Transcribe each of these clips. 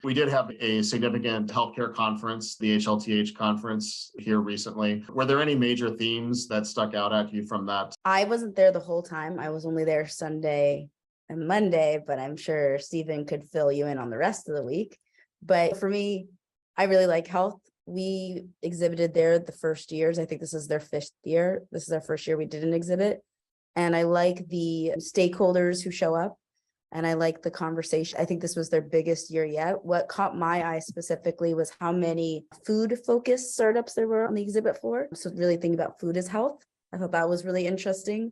We did have a significant healthcare conference, the HLTH conference here recently. Were there any major themes that stuck out at you from that? I wasn't there the whole time. I was only there Sunday and Monday, but I'm sure Stephen could fill you in on the rest of the week. But for me, I really like health. We exhibited there the first years. I think this is their 5th year. This is our first year we did an exhibit. And I like the stakeholders who show up. And I like the conversation. I think this was their biggest year yet. What caught my eye specifically was how many food-focused startups there were on the exhibit floor. So really thinking about food as health. I thought that was really interesting.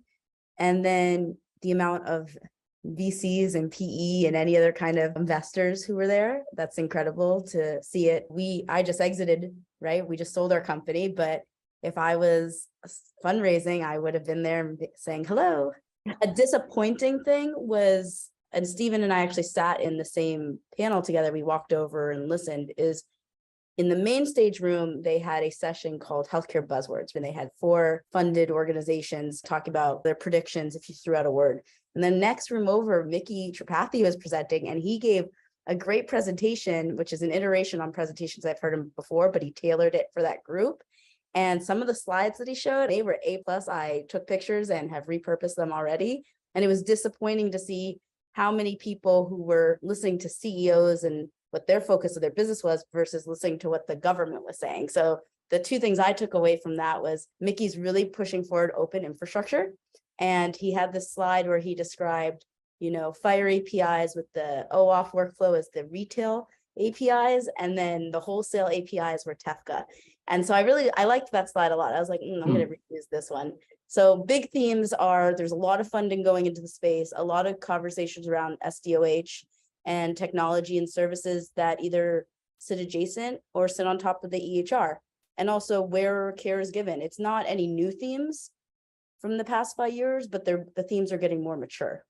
And then the amount of VCs and PE and any other kind of investors who were there. That's incredible to see it. I just exited, right? We just sold our company, but if I was fundraising, I would have been there saying hello. A disappointing thing was, and Stephen and I actually sat in the same panel together, we walked over and listened, is in the main stage room, they had a session called Healthcare Buzzwords, when they had 4 funded organizations talk about their predictions if you threw out a word. And then next room over, Micky Tripathi was presenting, and he gave a great presentation, which is an iteration on presentations I've heard him before, but he tailored it for that group. And some of the slides that he showed, they were A+. I took pictures and have repurposed them already. And it was disappointing to see how many people who were listening to CEOs and what their focus of their business was versus listening to what the government was saying. So the 2 things I took away from that was Micky's really pushing forward open infrastructure. And he had this slide where he described, Fire APIs with the OAuth workflow as the retail APIs, and then the wholesale APIs were TEFCA. And so I liked that slide a lot. I was like, I'm going to reuse this one. So big themes are, there's a lot of funding going into the space, a lot of conversations around SDOH and technology and services that either sit adjacent or sit on top of the EHR, and also where care is given. It's not any new themes from the past 5 years, but the themes are getting more mature.